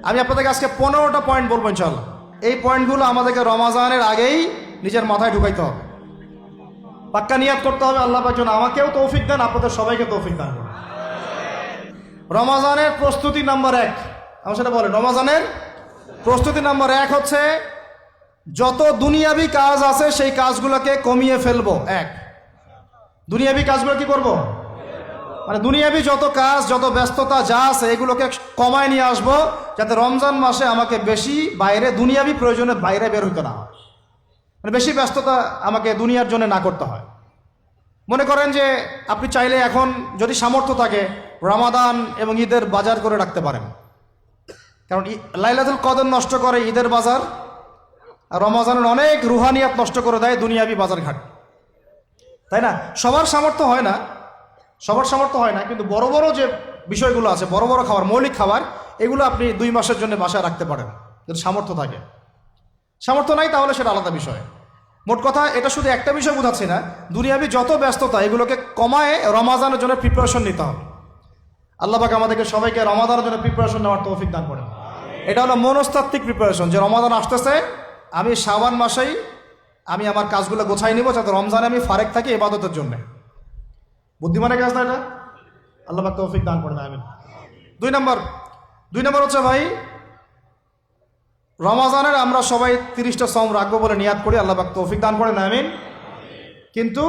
আমি আপনাদেরকে আজকে 15টা পয়েন্ট বলবো ইনশাআল্লাহ। এই পয়েন্টগুলো আমাদেরকে রমাজানের আগেই নিজের মাথায় ঢুকাইতে হবে, পাক্কা নিয়াত করতে হবে। আল্লাহ পাক যেন আমাকেও তৌফিক দেন, আপনাদের সবাইকে তৌফিক দান করুন। রমাজানের প্রস্তুতি নাম্বার 1, আমার সেটা বলেন। রমাজানের প্রস্তুতি নাম্বার 1 হচ্ছে যত দুনিয়াবি কাজ আছে সেই কাজগুলোকে কমিয়ে ফেলবো। দুনিয়াবি কাজগুলো কি করব? মানে দুনিয়াবি যত কাজ, যত ব্যস্ততা যা আছে এগুলোকে কমায় নিয়ে আসবো, যাতে রমজান মাসে আমাকে বেশি বাইরে দুনিয়াবি প্রয়োজনে বাইরে বের হইতে না হয়, মানে বেশি ব্যস্ততা আমাকে দুনিয়ার জন্য না করতে হয়। মনে করেন যে আপনি চাইলে এখন যদি সামর্থ্য থাকে রমাদান এবং ঈদের বাজার করে রাখতে পারেন, কারণ লাইলাতুল কদর নষ্ট করে ঈদের বাজার, আর রমজানের অনেক রুহানিয়াত নষ্ট করে দেয় দুনিয়াবি বাজার ঘাট, তাই না? সবার সামর্থ্য হয় না, কিন্তু বড় বড় যে বিষয়গুলো আছে, বড় বড় খাবার, মৌলিক খাবার, এগুলো আপনি 2 মাসের জন্য বাসায় রাখতে পারেন যদি সামর্থ্য থাকে। সামর্থ্য নাই তাহলে সেটা আলাদা বিষয়। মোট কথা, এটা শুধু একটা বিষয় বোঝাচ্ছি না, দুনিয়াবি যত ব্যস্ততা এগুলোকে কমায় রমাজানের জন্য প্রিপারেশন নিতে হবে। আল্লাহ পাক আমাদেরকে সবাইকে রমাদানের জন্য প্রিপারেশন নেওয়ার তৌফিক দান করেন। এটা হলো মনস্তাত্ত্বিক প্রিপারেশন, যে রমাদান আসতেছে, আমি শাবান মাসেই আমি আমার কাজগুলো গোছাই নিব, যাতে রমজানে আমি ফারেক থাকি ইবাদতের জন্য। বুদ্ধিমানের কাজ না এটা? আল্লাহ পাক তৌফিক দান করেন, আমিন। 2 নম্বর হচ্ছে ভাই, রমাজানের আমরা সবাই 30টা সওম রাখবো বলে নিয়াত করি, আল্লাহ পাক তৌফিক দান করেন, আমিন। কিন্তু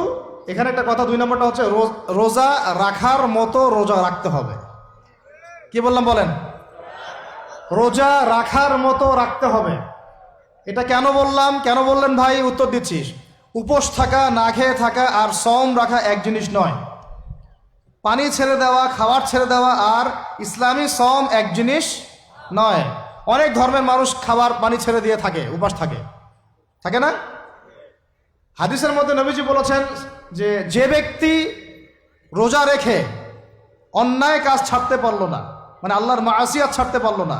এখানে একটা কথা, 2 নম্বরটা হচ্ছে রোজা রাখার মতো রোজা রাখতে হবে। কি বললাম বলেন? রোজা রাখার মতো রাখতে হবে। এটা কেন বললাম, কেন বললেন ভাই? উত্তর দিচ্ছিস। উপোস থাকা, না খেয়ে থাকা আর সওম রাখা এক জিনিস নয়। পানি ছেড়ে দেওয়া, খাবার ছেড়ে দেওয়া আর ইসলামী সওম এক জিনিস নয়। অনেক ধর্মের মানুষ খাবার পানি ছেড়ে দিয়ে থাকে, উপাস থাকে না? হাদিসের মধ্যে নবীজি বলেছেন যে ব্যক্তি রোজা রেখে অন্যায় কাজ ছাড়তে পারলো না, মানে আল্লাহর মাসিয়াত ছাড়তে পারলো না,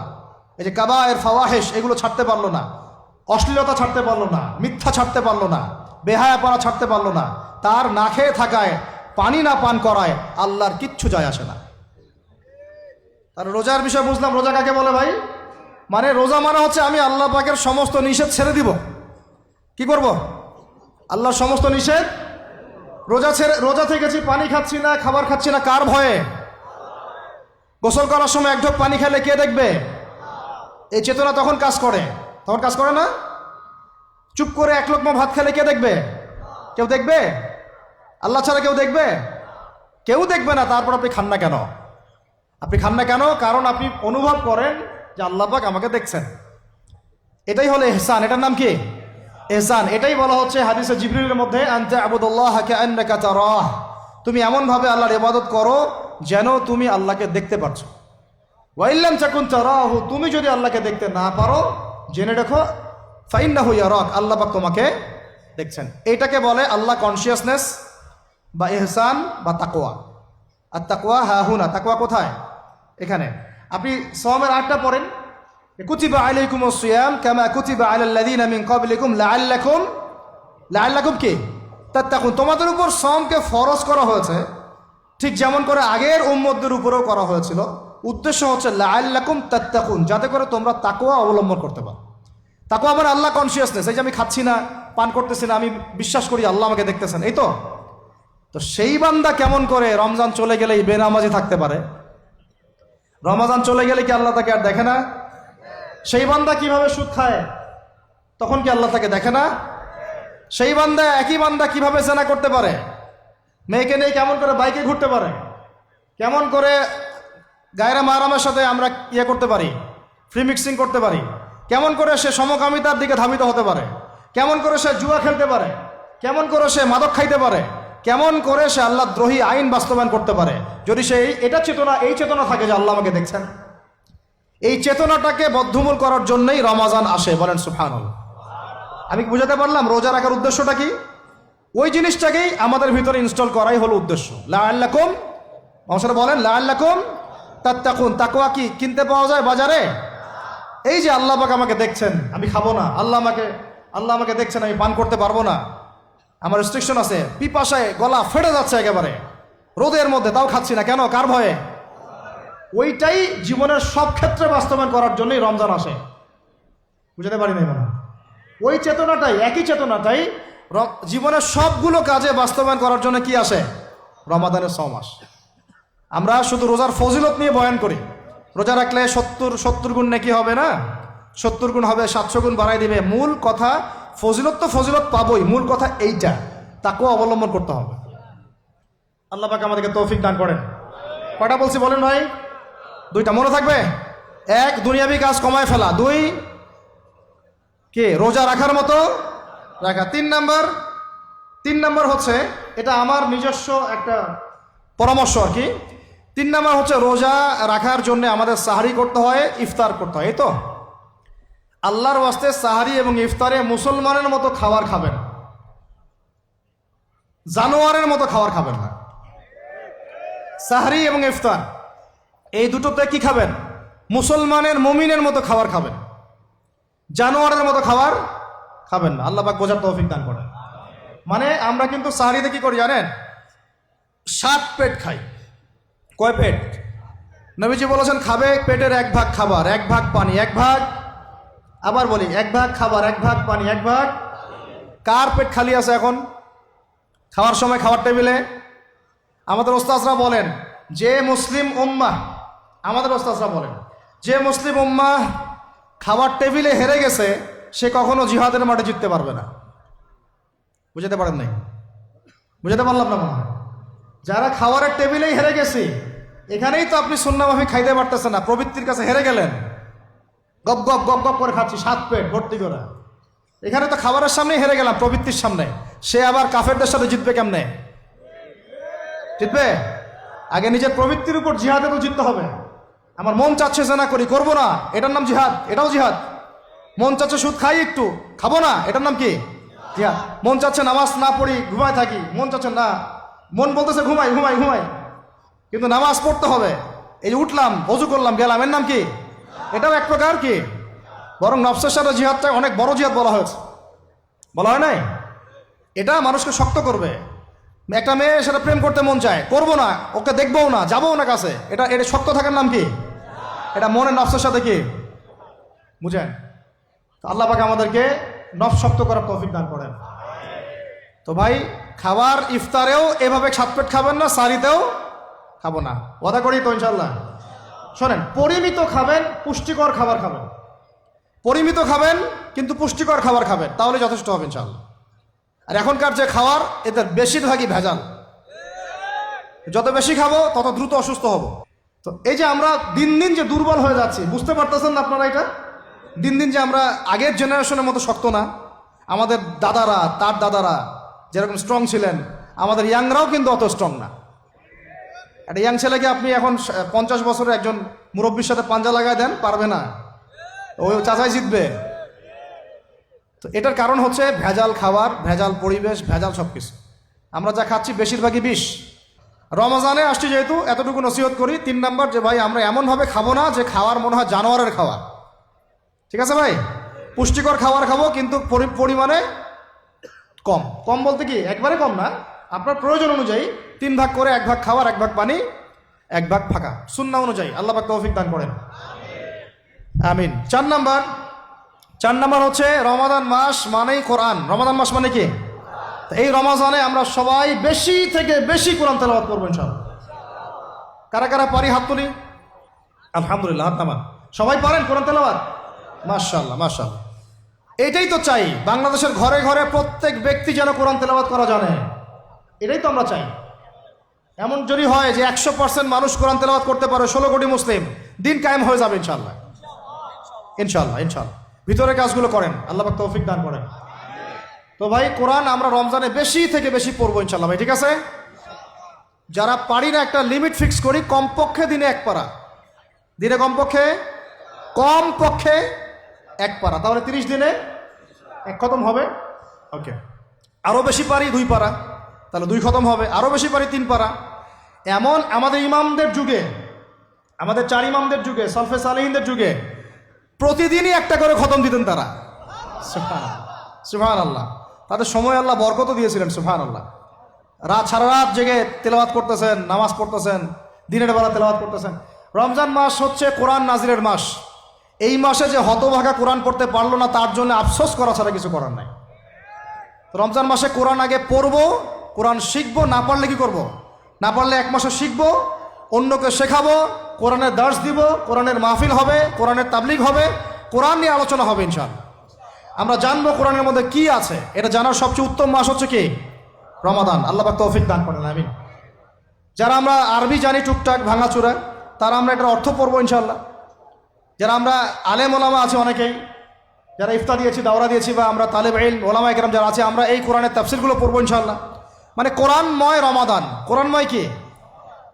এই যে কাবায়ের ফাওয়াহিশ এগুলো ছাড়তে পারলো না, অশ্লীলতা ছাড়তে পারলো না, মিথ্যা ছাড়তে পারলো না, বেহায়াপনা ছাড়তে পারলো না, তার না খেয়ে থাকায়, পানি না পান করায় আল্লাহর কিচ্ছু যায় আসে না। তার রোজার বিষয় বুঝলাম। রোজা কাকে বলে ভাই? মানে রোজা মানে হচ্ছে আমি আল্লাহ পাকের সমস্ত নিষেধ ছেড়ে দিব। কি করব? আল্লাহর সমস্ত নিষেধ। রোজা থেকেছি, পানি খাচ্ছি না, খাবার খাচ্ছি না, কার ভয়ে? গোসল করার সময় 1 ঢোক পানি খেলে কে দেখবে? এই চেতনা তখন কাজ করে না? চুপ করে 1 লোকমা ভাত খেলে কে দেখবে? কেউ দেখবে? আল্লাহ ছাড়া কেউ দেখবে? কেউ দেখবে না। তারপর আপনি খান না কেন? কারণ আপনি অনুভব করেন যে আল্লাহ পাক আমাকে দেখছেন। এটাই হলো ইহসান। এটার নাম কি? ইহসান। এটাই বলা হচ্ছে হাদিসে জিবরিলের মধ্যে, আনতা আবুদুল্লাহ কাআন্নাকা তারাহ, তুমি এমন ভাবে আল্লাহর ইবাদত করো যেন তুমি আল্লাহকে দেখতে পাচ্ছ। ওয়া ইল্লাম তাকুন তারাহু, তুমি যদি আল্লাহকে দেখতে না পারো জেনে রাখো ফাইন্নাহু ইয়ারাক, আল্লাহ পাক তোমাকে দেখছেন। এটাকে বলে আল্লাহ কনসিয়াসনেস বা ইহসান বা তাকওয়া। আর তাকওয়া হাহুনা, তাকওয়া কোথায়? এখানে। আপনি সওমের 8টা পড়েন, কুতিবা আলাইকুমুস সিয়াম কামা কুতিবা আলাল লাযিনা মিন ক্বাবলিকুম লাআল্লাকুম কি তাত্তাকুন, তোমাদের উপর সওমকে ফরজ করা হয়েছে ঠিক যেমন করে আগের উম্মতদের উপরেও করা হয়েছিল। উদ্দেশ্য হচ্ছে লাআল্লাকুম তাত্তাকুন, যাতে করে তোমরা তাকওয়া অবলম্বন করতে পারো। তাকওয়া মানে আল্লাহ কনসিয়াসনেস, এই যে আমি খাচ্ছি না, পান করতেছি না, আমি বিশ্বাস করি আল্লাহ আমাকে দেখতেছেন, এই তো। সেই বান্দা কেমন করে রমজান চলে গেলেই বেনামাজি থাকতে পারে? রমজান চলে গেলে কি আল্লাহ তাকে আর দেখে না? সেই বান্দা কিভাবে সুদ খায়, তখন কি আল্লাহ তাকে দেখে না? সেই বান্দা, একই বান্দা কিভাবে জেনা করতে পারে? মেয়েকে নিয়ে কেমন করে বাইকে ঘুরতে পারে? কেমন করে গায়রা মাহরামের সাথে আমরা করতে পারি, ফ্রি মিক্সিং করতে পারি? কেমন করে সে সমকামিতার দিকে ধাবিত হতে পারে? কেমন করে সে জুয়া খেলতে পারে? কেমন করে সে মাদক খাইতে পারে? কেমন করে সে আল্লাহ দ্রোহী আইন বাস্তবায়ন করতে পারে? যদি সে এই চেতনা থাকে যে আল্লাহ আমাকে দেখছেন, এই চেতনাটাকে বদ্ধমূল করার জন্যই রমাজান আসে। বলেন সুবহানাল্লাহ। আমি কি বুঝাতে পারলাম রোজা রাখার উদ্দেশ্যটা কি? ওই জিনিসটাকেই আমাদের ভিতরে ইনস্টল করাই হলো উদ্দেশ্য। লাআল্লাকুম, মানুষরা বলেন লাআল্লাকুম তাত্তাকুন। তাকওয়া কি কিনতে পাওয়া যায় বাজারে? এই যে আল্লাহ পাক আমাকে দেখছেন, আমি খাবো না, আল্লাহ আমাকে দেখছেন, আমি পান করতে পারবো না, আমার রেস্ট্রিকশন আছে, পিপাসায় গলা ফেটে যাচ্ছে একেবারে রোদের মধ্যে, তাও খাচ্ছি না কেন? কার ভয়ে? ওইটাই জীবনের সব ক্ষেত্রে বাস্তবায়ন করার জন্যই রমজান আসে। বুঝতে পারি না মনে, ওই চেতনাটাই, একই চেতনাটাই জীবনের সবগুলো কাজে বাস্তবায়ন করার জন্য কি আসে? রমাদানের 6 মাস। আমরা শুধু রোজার ফজিলত নিয়ে বয়ান করি, রোজা রাখলে 70 গুণ নাকি হবে না, 70 গুণ হবে, 700 গুণ বাড়াই দিবে। মূল কথা ফজিলত তো ফজিলত পাবই, মূল কথা এইটা, তাকেও অবলম্বন করতে হবে। আল্লাহ পাক আমাদেরকে তৌফিক দান করেন। কয়টা বলছি বলেন ভাই? 2টা মনে থাকবে। 1, দুনিয়াবি কাজ কমায় ফেলা। 2, কে রোজা রাখার মতো রাখা। 3 নাম্বার হচ্ছে, এটা আমার নিজস্ব একটা পরামর্শ আর কি। 3 নাম্বার হচ্ছে, রোজা রাখার জন্য আমাদের সাহারি করতে হয়, ইফতার করতে হয়। এই তো আল্লাহর ওয়াস্তে সাহারি এবং ইফতারে মুসলমানের মতো খাবার খাবেন, জানোয়ারের মতো খাবার খাবেন না। সাহারি এবং ইফতার এই দুটোতে কি খাবেন? মুসলমানের, মুমিনের মতো খাবার খাবেন, জানোয়ারের মতো খাবার খাবেন না। আল্লাহ পাক বোঝার তৌফিক দান করেন। মানে আমরা কিন্তু সাহারিতে কি করি জানেন? 7 পেট খাই। কয় পেট? নবীজি বলেছেন খাবে পেটের 1 ভাগ খাবার, 1 ভাগ পানি, 1 ভাগ, আবার বলি 1 ভাগ খাবার, 1 ভাগ পানি, 1 ভাগ। কার পেট খালি আছে এখন খাওয়ার সময় খাওয়ার টেবিলে? আমাদের ওস্তাদরা বলেন যে মুসলিম উম্মাহ, আমাদের ওস্তাদরা বলেন যে মুসলিম উম্মাহ খাবার টেবিলে হেরে গেছে, সে কখনো জিহাদের মাঠে জিততে পারবে না। বুঝতে পারেন নাই? বুঝতে পারলাম না মনে হয়। যারা খাবারের টেবিলেই হেরে গেছি, এখানেই তো আপনি সুন্নাহ মাফিক খাইতে পারতেছেন না, প্রবৃত্তির কাছে হেরে গেলেন, গপ গপ গপ গপ করে খাচ্ছি 7 পেট ভর্তি করে। এখানে তো খাবারের সামনেই হেরে গেলাম, প্রবৃত্তির সামনে। সে আবার কাফেরদের সাথে জিতবে কেমনে? জিতবে আগে নিজের প্রবৃত্তির উপর জিহাদে তো জিততে হবে। আমার মন চাচ্ছে যে না করি, করবো না, এটার নাম জিহাদ, এটাও জিহাদ। মন চাচ্ছে সুদ খাই একটু, খাবো না, এটার নাম কি? জিহাদ। মন চাচ্ছে নামাজ না পড়ি, ঘুমায় থাকি, মন চাচ্ছে না, মন বলতেছে ঘুমাই ঘুমাই ঘুমাই, কিন্তু নামাজ পড়তে হবে। এই যে উঠলাম, অজু করলাম, গেলাম, এর নাম কি? এটাও এক প্রকার কি? বরং নফসের সাথে জিহাদটা অনেক বড় জিহাদ বলা হয়েছে, বলা হয় নাই? এটা মানুষকে শক্ত করবে। একটা মেয়ে সেটা প্রেম করতে মন চায়, করবো না, ওকে দেখবো না, যাবো না কাছে, এটা এটা শক্ত থাকার নাম কি? এটা মনে নফসের সাথে কি বুঝেন? আল্লাহ পাক আমাদেরকে নফস শক্ত করার তৌফিক দান করেন। তো ভাই, খাবার ইফতারেও এভাবে 7 পেট খাবেন না, সারিতেও খাবো না, ওয়াদা করি তো ইনশাল্লাহ। শোনেন, পরিমিত খাবেন, পুষ্টিকর খাবার খাবেন। পরিমিত খাবেন কিন্তু পুষ্টিকর খাবার খাবেন, তাহলে যথেষ্ট হবে ইনশাল্লাহ। আর এখনকার যে খাবার, এদের বেশিরভাগই ভেজাল। যত বেশি খাবো তত দ্রুত অসুস্থ হব। তো এই যে আমরা দিন দিন যে দুর্বল হয়ে যাচ্ছি, বুঝতে পারতেছেন না আপনারা? এটা দিন দিন যে আমরা আগের জেনারেশনের মতো শক্ত না। আমাদের দাদারা, তার দাদারা যেরকম স্ট্রং ছিলেন, আমাদের ইয়াংরাও কিন্তু অত স্ট্রং না। একটা ইয়াং ছেলেকে আপনি এখন 50 বছরের একজন মুরব্বীর সাথে পাঞ্জা লাগায় দেন, পারবে না, ওই চাচাই জিতবে। তো এটার কারণ হচ্ছে ভেজাল খাবার, ভেজাল পরিবেশ, ভেজাল সব কিছু। আমরা যা খাচ্ছি বেশিরভাগই বিষ। রমজানে আসছি যেহেতু, এতটুকু নসিহত করি। 3 নাম্বার, যে ভাই আমরা এমনভাবে খাবো না যে খাওয়ার মনে হয় জানোয়ারের খাওয়া। ঠিক আছে ভাই? পুষ্টিকর খাবার খাবো, কিন্তু পরিমাণে কম। কম বলতে কি একবারে কম না, আপনার প্রয়োজন অনুযায়ী 3 ভাগ করে, 1 ভাগ খাবার, 1 ভাগ পানি, 1 ভাগ ফাঁকা, সুন্নাহ অনুযায়ী। আল্লাহ পাক তৌফিক দান করেন, আমিন। 4 নাম্বার হচ্ছে, রমাদান মাস মানেই কোরআন। রমাদান মাস মানে কি? এই রমজানে আমরা সবাই বেশি থেকে বেশি কোরআন তেলাওয়াত করবো ইনশাআল্লাহ। কারা কারা পারি হাত তুলি? আলহামদুলিল্লাহ, হাত নামান। সবাই পারেন কোরআন তেলাওয়াত? মাশাআল্লাহ মাশাআল্লাহ। এটাই তো চাই, বাংলাদেশের ঘরে ঘরে প্রত্যেক ব্যক্তি যেন কোরআন তেলাওয়াত করা জানে। এটাই তো আমরা চাই। এমন যদি হয় যে 100% মানুষ কোরআন তেলাওয়াত করতে পারে, 16 কোটি মুসলিম, দিন কায়েম হয়ে যাবে ইনশাআল্লাহ। ইনশাআল্লাহ ইনশাআল্লাহ। ভিতরে কাজগুলো করেন, আল্লাহ পাক তৌফিক দান করেন। তো ভাই, কোরআন আমরা রমজানে বেশি থেকে বেশি পড়বো ইনশাআল্লাহ ভাই, ঠিক আছে? যারা পারি না, একটা লিমিট ফিক্স করি, কমপক্ষে দিনে 1 পারা, দিনে কমপক্ষে 1 পারা, তাহলে 30 দিনে 1 খতম হবে। ওকে, আরও বেশি পারি 2 পারা, তাহলে 2 খতম হবে। আরও বেশি পারি 3 পারা। এমন আমাদের ইমামদের যুগে, আমাদের 4 ইমামদের যুগে, সলফে সালেহিনদের যুগে প্রতিদিনই 1টা করে খতম দিতেন তারা। সুবহানাল্লাহ। তাদের সময় আল্লাহ বরকত দিয়েছিলেন, সুবহানাল্লাহ। সারা রাত জেগে তেলাওয়াত করতেছেন, নামাজ পড়তেছেন, দিনের বেলা তেলাওয়াত করতেছেন। রমজান মাস হচ্ছে কোরআন নাজিলের মাস। এই মাসে যে হতভাগা কোরআন পড়তে পারলো না তার জন্য আফসোস করা ছাড়া কিছু করার নাই। রমজান মাসে কোরআন আগে পড়বো, কোরআন শিখবো, না পারলে কি করব? না পারলে এক মাসে শিখবো, অন্যকে শেখাবো, কোরআনের দার্স দিব, কোরআনের মাহফিল হবে, কোরআনের তাবলিগ হবে, কোরআন নিয়ে আলোচনা হবে ইনশাআল্লাহ। আমরা জানবো কোরআনের মধ্যে কি আছে। এটা জানার সবচেয়ে উত্তম মাস হচ্ছে কি? রমাদান। আল্লাহ পাক তৌফিক দান করেন, আমিন। যারা আমরা আরবি জানি টুকটাক ভাঙাচোরা, তারা আমরা এটার অর্থ পড়বো ইনশাআল্লাহ। যারা আমরা আলেম ওলামা আছে অনেকেই, যারা ইফতা দিয়েছি, দাওরা দিয়েছি, বা আমরা তালেব ইলম ওলামা একরাম যারা আছে, আমরা এই কোরআনের তাফসিরগুলো পড়বো ইনশাআল্লাহ। মানে কোরআনময় রমাদান, কোরআনময় কি?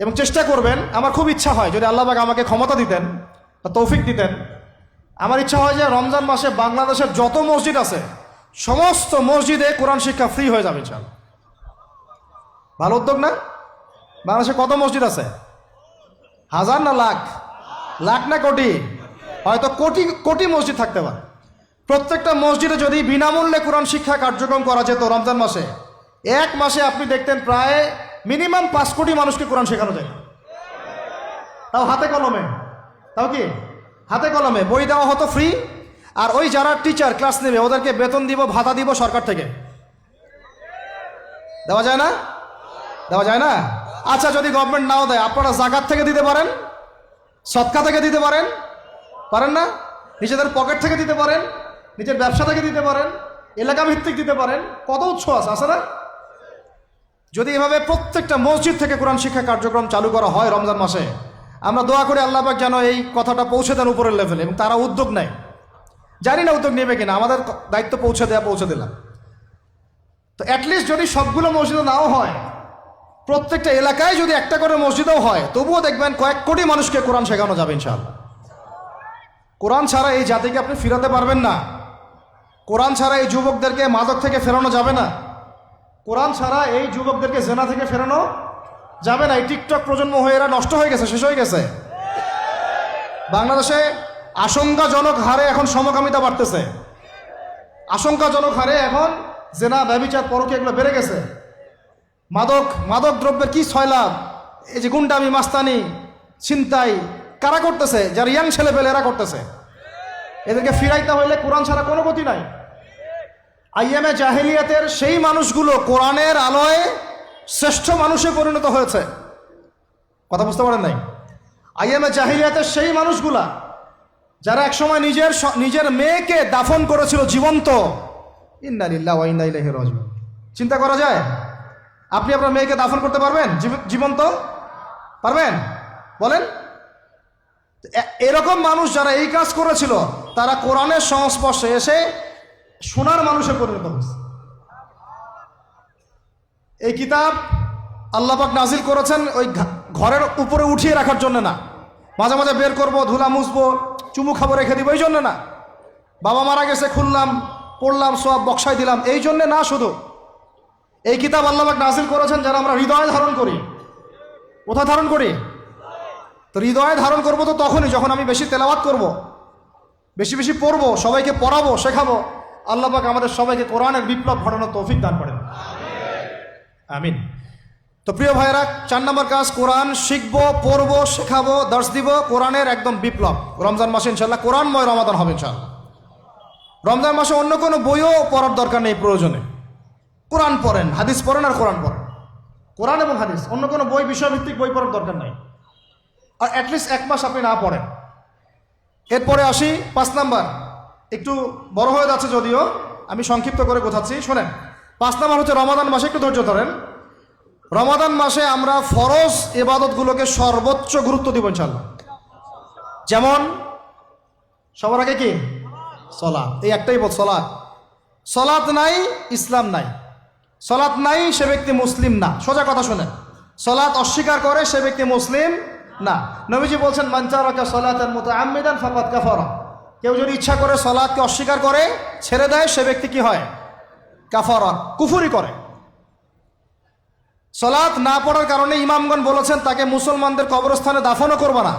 এবং চেষ্টা করবেন, আমার খুব ইচ্ছা হয় যদি আল্লাহ পাক আমাকে ক্ষমতা দিতেন বা তৌফিক দিতেন, আমার ইচ্ছা হয় যে রমজান মাসে বাংলাদেশের যত মসজিদ আছে সমস্ত মসজিদে কোরআন শিক্ষা ফ্রি হয়ে যাবে ইনশাআল্লাহ। ভালো উদ্যোগ না? বাংলাদেশে কত মসজিদ আছে? হাজার না লাখ? লাখ না কোটি? হয়তো কোটি কোটি মসজিদ থাকতে পারে। প্রত্যেকটা মসজিদে যদি বিনামূল্যে কোরআন শিক্ষা কার্যক্রম করা যেত রমজান মাসে, এক মাসে আপনি দেখতেন প্রায় মিনিমাম 5 কোটি মানুষকে কোরআন শেখানো যায়। তাও হাতে কলমে। তাও কি? হাতে কলমে। বই দেওয়া হতো ফ্রি, আর ওই যারা টিচার ক্লাস নেবে ওদেরকে বেতন দিব, ভাতা দিব সরকার থেকে। দেওয়া যায় না? দেওয়া যায় না? আচ্ছা, যদি গভর্নমেন্ট নাও দেয়, আপনারা জাকাত থেকে দিতে পারেন, সদকা থেকে দিতে পারেন, পারেন না? নিজেদের পকেট থেকে দিতে পারেন, নিজের ব্যবসা থেকে দিতে পারেন, এলাকা ভিত্তিক দিতে পারেন। কত উৎস আছে না? যদি এভাবে প্রত্যেকটা মসজিদ থেকে কোরআন শিক্ষা কার্যক্রম চালু করা হয় রমজান মাসে, আমরা দোয়া করি আল্লাহ পাক যেন এই কথাটা পৌঁছে দেন উপরের লেভেলে, এবং তারা উদ্যোগ নেয়। জানি না উদ্যোগ নেবে কিনা, আমাদের দায়িত্ব পৌঁছে দিলাম। তো অ্যাটলিস্ট যদি সবগুলো মসজিদে নাও হয়, প্রত্যেকটা এলাকায় যদি একটা করে মসজিদও হয়, তবুও দেখবেন কয়েক কোটি মানুষকে কোরআন শেখানো যাবে ইনশাআল্লাহ। কোরআন ছাড়া এই জাতিকে আপনি ফিরাতে পারবেন না। কোরআন ছাড়া এই যুবকদেরকে মাদক থেকে ফেরানো যাবে না। কোরআন ছাড়া এই যুবকদেরকে জেনা থেকে ফেরানো যাবে না। এই টিকটক প্রজন্ম হয়ে এরা নষ্ট হয়ে গেছে, শেষ হয়ে গেছে। বাংলাদেশে আশঙ্কাজনক হারে এখন সমকামিতা বাড়তেছে। আশঙ্কাজনক হারে এখন জেনা, ব্যভিচার, পরকীয়া এগুলো বেড়ে গেছে। মাদক দ্রব্যের কি ছয়লাভ, এই যে গুন্ডামি, মাস্তানি, ছিনতাই কারা করতেছে? যারা ইয়াং ছেলে পেলে এরা করতেছে। এদেরকে ফিরাইতে হইলে কোরআন ছাড়া কোনো গতি নাই। আইয়ামে জাহেলিয়াতের সেই মানুষগুলো কোরআনের আলোয় শ্রেষ্ঠ মানুষে পরিণত হয়েছে। কথা বুঝতে পারেন নাই? আইয়ামে জাহেলিয়াতের সেই মানুষগুলা যারা একসময় নিজের মেয়েকে দাফন করেছিল জীবন্ত। ইন্না লিল্লাহি ওয়া ইন্না ইলাইহি রাজিউন। চিন্তা করা যায়? আপনি আপনার মেয়েকে দাফন করতে পারবেন জীবন্ত? পারবেন? বলেন। এরকম মানুষ যারা এই কাজ করেছিল, তারা কোরআনের সংস্পর্শে এসে সোনার মানুষে পরিণত হয়েছে। এই কিতাব আল্লাহ পাক নাজিল করেছেন ওই ঘরের উপরে উঠিয়ে রাখার জন্য না, মাঝে মাঝে বের করবো, ধুলা মুছবো, চুমু খাবো, রেখে দিব, এই জন্য না। বাবা মারা গেছে, খুললাম, পড়লাম, সব বক্সায় দিলাম, এই জন্যে না। শুধু এই কিতাব আল্লাহ পাক নাজিল করেছেন যারা আমরা হৃদয়ে ধারণ করি। কোথায় ধারণ করি? তো হৃদয়ে ধারণ করবো তো তখনই যখন আমি বেশি তেলাওয়াত করব, বেশি বেশি পড়বো, সবাইকে পড়াবো, শেখাবো। আল্লাহ পাক আমাদের সবাইকে কোরআনের বিপ্লব ঘটানোর তৌফিক দান করেন, আমিন। তো প্রিয় ভাইয়েরা, 4 নম্বর কাজ, কোরআন শিখবো, পড়বো, শেখাবো, দার্স দিব। কোরআনের একদম বিপ্লব রমজান মাসে ইনশাল্লাহ কোরআনময় রমাদান হবে ইনশাল্লাহ। রমজান মাসে অন্য কোনো বইও পড়ার দরকার নেই। প্রয়োজনে কোরআন পড়েন, হাদিস পড়েন, আর কোরআন পড়েন। কোরআন এবং হাদিস, অন্য কোনো বই, বিষয়ভিত্তিক বই পড়ার দরকার নাই। আর অ্যাটলিস্ট 1 মাস আপনি না পড়েন। এরপরে আসি 5 নাম্বার। একটু বড় হয়ে যাচ্ছে যদিও, আমি সংক্ষিপ্ত করে গোছাচ্ছি, শোনেন। 5 নাম্বার হচ্ছে রমাদান মাসে, একটু ধৈর্য ধরেন। রমাদান মাসে আমরা ফরজ ইবাদতগুলোকে সর্বোচ্চ গুরুত্ব দিব ইনশাআল্লাহ। যেমন সবার আগে কি? সালাত। এই একটাই বল, সালাত। সালাত নাই, ইসলাম নাই। সালাত নাই, সে ব্যক্তি মুসলিম না। সোজা কথা শোনেন, সালাত অস্বীকার করে সে ব্যক্তি মুসলিম না। নবীজি বলছেন, মান তারাকা সালাতান মুতাআম্মিদান ফাকাদ কাফারা। কেউ যদি ইচ্ছা করে সালাতকে অস্বীকার করে, ছেড়ে দেয়, সে ব্যক্তি কি হয়? কাফারা, কুফরি করে। সালাত না পড়ার কারণে ইমামগণ বলেছেন তাকে মুসলমানদের কবরস্থানে দাফনও করবে না।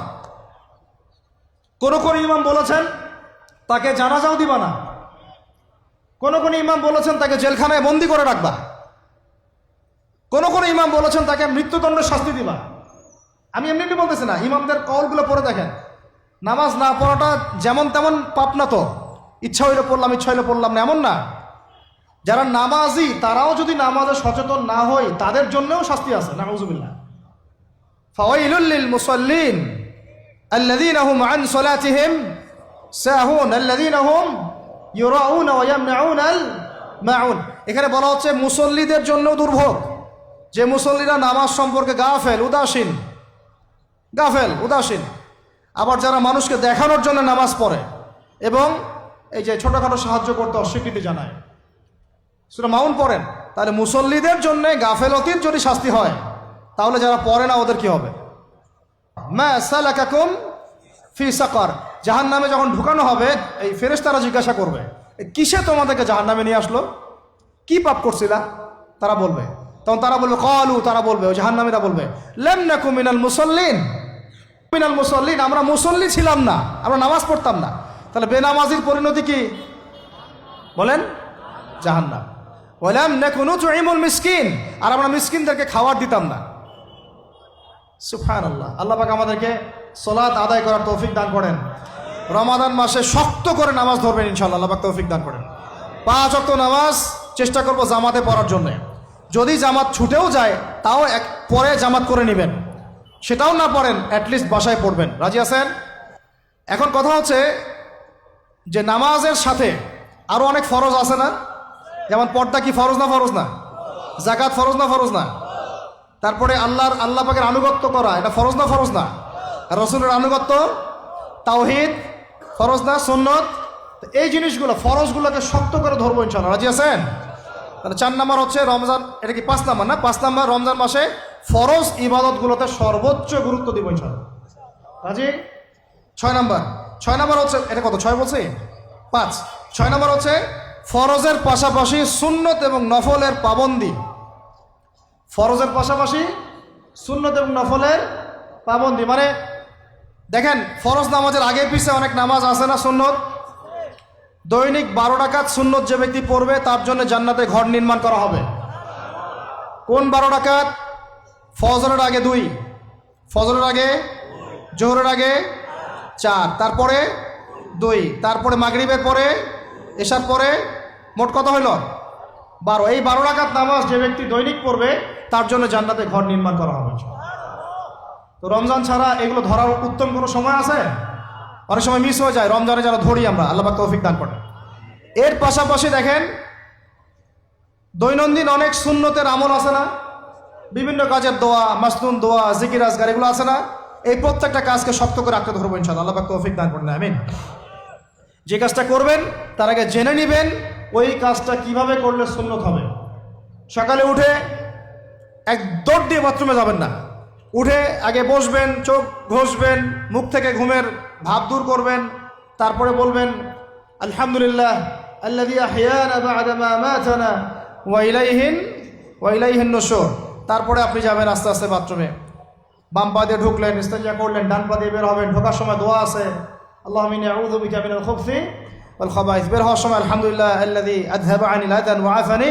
কোন কোন ইমাম বলেছেন তাকে জানাজাও দিবা না। কোন কোন ইমাম বলেছেন তাকে জেলখানায় বন্দি করে রাখবা। কোন কোন ইমাম বলেছেন তাকে মৃত্যুদণ্ডের শাস্তি দিবা। আমি এমনি বলতেছি না, ইমামদের কওলগুলো পড়ে দেখেন। নামাজ না পড়াটা যেমন তেমন পাপ না তো, ইচ্ছা হইলে পড়লাম ইচ্ছা হইলে পড়লাম না, এমন না। যারা নামাজি তারাও যদি নামাজে সচেতন না হয় তাদের জন্যও শাস্তি আছে, নাউযুবিল্লাহ। ফাওয়াইলুল লিল মুসাল্লিন আল্লাযীনা হুম আন সালাতিহিম সাহুন আল্লাযীনা হুম ইউরাউনা ওয়া ইয়ামনাউনাল মাউন। এখানে বলা হচ্ছে মুসল্লিদের জন্য দুর্ভোগ, যে মুসল্লিরা নামাজ সম্পর্কে গাফেল উদাসীন। আবার যারা মানুষকে দেখানোর জন্য নামাজ পড়ে এবং এই যে ছোটখাটো সাহায্য করতে অস্বীকৃতি জানায়, সূরা মাউন পড়েন, তাহলে মুসল্লিদের জন্য গাফেলতির যদি শাস্তি হয় তাহলে যারা পড়ে না ওদের কি হবে? মা সালাকাকুম ফি সাকার, জাহান্নামে যখন ঢুকানো হবে এই ফেরেশতারা জিজ্ঞাসা করবে, কিসে তোমাদেরকে জাহান্নামে নিয়ে আসলো, কি পাপ করছিলা? তারা বলবে, তখন তারা বলবে ক্বালু, তারা বলবে, ওই জাহান্নামীরা বলবে লাম নাকু মিনাল মুসাল্লিন, আমরা মুসল্লি ছিলাম না, আমরা নামাজ পড়তাম না। তাহলে বেনামাজির পরিণতি কি বলেন? জাহান্নাম। ওয়ালাম নাকু নুতঈমুল মিসকিন, আর আমরা মিসকিনদেরকে খাবার দিতাম না। সুবহানাল্লাহ। আল্লাহ পাক আমাদেরকে সালাত আদায় করার তৌফিক দান করেন। রমাদান মাসে শক্ত করে নামাজ ধরবেন ইনশাআল্লাহ, আল্লাহ পাক তৌফিক দান করেন। 5 ওয়াক্ত নামাজ চেষ্টা করব জামাতে পড়ার জন্য। যদি জামাত ছুটেও যায় তাও পরে জামাত করে নেবেন, সেটাও না পড়েন অ্যাটলিস্ট বাসায় পড়বেন। রাজি আছেন? এখন কথা হচ্ছে যে নামাজের সাথে আরও অনেক ফরজ আছে না? যেমন পর্দা কি ফরজ না? যাকাত ফরজ না? তারপরে আল্লাহ পাকের আনুগত্য করা এটা ফরজ না? রসুলের আনুগত্য, তাওহীদ ফরজ না? সুন্নত, এই জিনিসগুলো ফরজগুলোকে শক্ত করে ধরবো ইনশাআল্লাহ। রাজি আছেন? তাহলে 4 নাম্বার হচ্ছে রমজান, এটা কি 5 নাম্বার না? 5 নাম্বার রমজান মাসে ফরজ ইবাদতগুলোতে সর্বোচ্চ গুরুত্ব দিব ইনশাআল্লাহ। রাজি? 6 নাম্বার হচ্ছে, এটা কত 6 বলছি? 5। 6 নাম্বার হচ্ছে ফরজের পাশাপাশি সুন্নত এবং নফলের পাবন্দি। ফরজের পাশাপাশি সুন্নত এবং নফলের পাবন্দি মানে দেখেন, ফরজ নামাজের আগে পিছে অনেক নামাজ আছে না সুন্নত? দৈনিক 12 রাকাত সুন্নত যে ব্যক্তি পড়বে তার জন্য জান্নাতে ঘর নির্মাণ করা হবে। কোন 12 রাকাত? ফজরের আগে 2, ফজরের আগে, জোহরের আগে 4, তারপরে 2, তারপরে মাগরিবের পরে, এশার পরে, মোট কত হইল? 12। এই 12 রাকাত নামাজ যে ব্যক্তি দৈনিক পড়বে তার জন্য জান্নাতে ঘর নির্মাণ করা হবে। তো রমজান ছাড়া এগুলো ধরার উত্তম কোনো সময় আছে? অনেক সময় মিস হয়ে যায়। রমজানে যারা ধরি আমরা, আল্লাহ পাক তৌফিক দান করেন। এর পাশাপাশি দেখেন দৈনন্দিন অনেক সুন্নতের আমল আছে না? বিভিন্ন কাজের দোয়া, মাসনুন দোয়া, জিকির আজকার এগুলো আছে না? এই প্রত্যেকটা কাজকে শক্ত করে আঁকড়ে ধরবো ইনশাআল্লাহ, আল্লাহ পাক তৌফিক দান করেন, আমিন। যে কাজটা করবেন তার আগে জেনে নেবেন ওই কাজটা কিভাবে করলে সুন্নত হবে। সকালে উঠে এক দৌড় দিয়ে বাথরুমে যাবেন না, উঠে আগে বসবেন, চোখ ঘষবেন, মুখ থেকে ঘুমের ভাব দূর করবেন, তারপরে বলবেন আলহামদুলিল্লাহ আল্লাযী আহইয়ানা বা'দা মা আমাতানা ওয়া ইলাইহিন নুশুর। তারপরে আপনি যাবেন আস্তে আস্তে বাথরুমে, বাম পা দিয়ে ঢুকলেন, ইস্তেঞ্জা করলেন, ডান পা দিয়ে বের হবেন। ঢোকার সময় দোয়া আছে, আল্লাহুম্মা ইন্নী আউযু বিকা মিনাল খুবসি ওয়াল খাবাইস। বের হওয়ার সময় আলহামদুলিল্লাহ আল্লাযী আযহাবা আনিল আযান ওয়া আফানি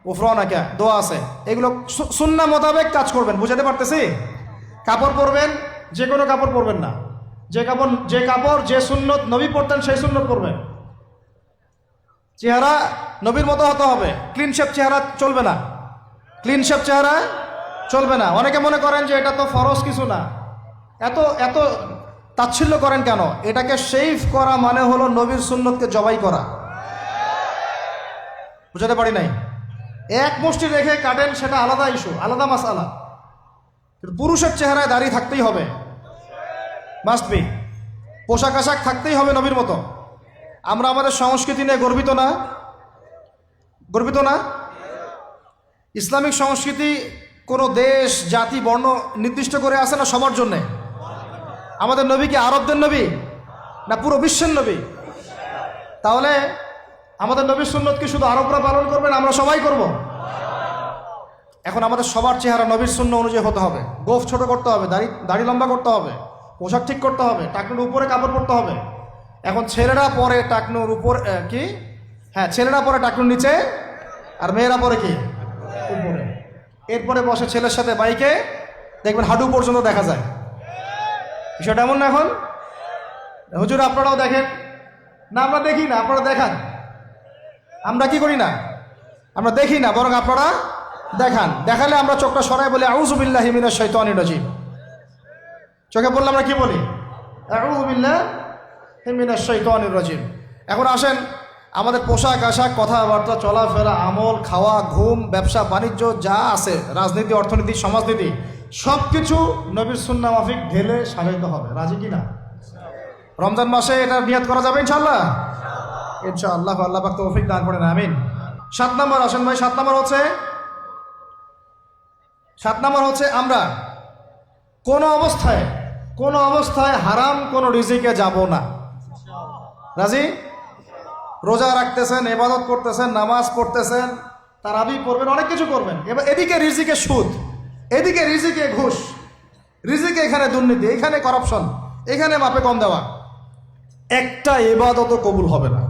গুফরানাকা, দোয়া আছে। এগুলো সুন্নাহ মোতাবেক কাজ করবেন। বুঝাতে পারতেছি? কাপড় পরবেন, যে কোনো কাপড় পরবেন না। যে কাপড় যে সুন্নত নবী পরতেন সেই সুন্নত পরবেন। চেহারা নবীর মতো হতে হবে, ক্লিন শেপ চেহারা চলবে না। অনেকে মনে করেন যে এটা তো ফরজ কিছু না, এত তাচ্ছিল্য করেন কেন? এটাকে শেভ করা মানে হলো নবীর সুন্নতকে জবাই করা। বুঝাতে পারি নাই? এক মুষ্টি রেখে কাটেন সেটা আলাদা ইস্যু, আলাদা মাসআলা। পুরুষের চেহারায় দাড়ি থাকতেই হবে, মাস্ট বি। পোশাক আশাক থাকতেই হবে নবীর মতো। আমরা আমাদের সংস্কৃতি নিয়ে গর্বিত না? ইসলামিক সংস্কৃতি কোনো দেশ, জাতি, বর্ণ নির্দিষ্ট করে আসে না, সবার জন্যে। আমাদের নবী কি আরবদের নবী না পুরো বিশ্বের নবী? তাহলে আমাদের নবীর সুন্নত কি শুধু আরবরা পালন করবেন, আমরা সবাই করব? এখন আমাদের সবার চেহারা নবীর সুন্নাহ অনুযায়ী হতে হবে। গোঁফ ছোট করতে হবে, দাড়ি লম্বা করতে হবে, পোশাক ঠিক করতে হবে, টাকনুর উপরে কাপড় পরতে হবে। এখন ছেলেরা পরে টাকনুর উপর ছেলেরা পরে টাকনুর নিচে, আর মেয়েরা পরে কি উপরে। এরপরে বসে ছেলের সাথে বাইকে, দেখবেন হাঁটু পর্যন্ত দেখা যায়। বিষয়টা এমন না এখন? হুজুর আপনারাও দেখেন না? আমরা দেখি না, আপনারা দেখান। আমরা কি করি না? আমরা দেখি না, বরং আপনারা দেখান। দেখালে আমরা চোখটা সরাই বলি আউযু বিল্লাহি মিনাশ শাইতানির রাজিম। চোখে বললে আমরা কি বলি? আউযু বিল্লাহি মিনাশ শাইতানির রাজিম। এখন আসেন, আমাদের পোশাক আশাক, কথাবার্তা, চলাফেরা, আমল, খাওয়া, ঘুম, ব্যবসা বাণিজ্য যা আছে, রাজনীতি, অর্থনীতি, সমাজনীতি, সব কিছু নবীর সুন্নাহ মাফিক ঢেলে সাজাইতে হবে। রাজি কিনা? রমজান মাসে এটা নিয়ত করা যাবে ইনশাআল্লাহ? ইনশাআল্লাহ, আল্লাহ পাক তৌফিক দান করেন, আমিন। 7 নম্বর আসেন ভাই, 7 নম্বর হচ্ছে আমরা কোনো অবস্থায় হারাম কোনো রিজিকে যাব না। রাজি? রোজা রাখতেছেন, ইবাদত করতেছেন, নামাজ পড়তেছেন, তারাবি পড়বেন, অনেক কিছু করবেন, এবার এদিকে রিজিকে সুদ, এদিকে রিজিকে ঘুষ, রিজিকে এখানে দুর্নীতি, এখানে করাপশন, এখানে মাপে কম দেওয়া, একটা ইবাদতও কবুল হবে না।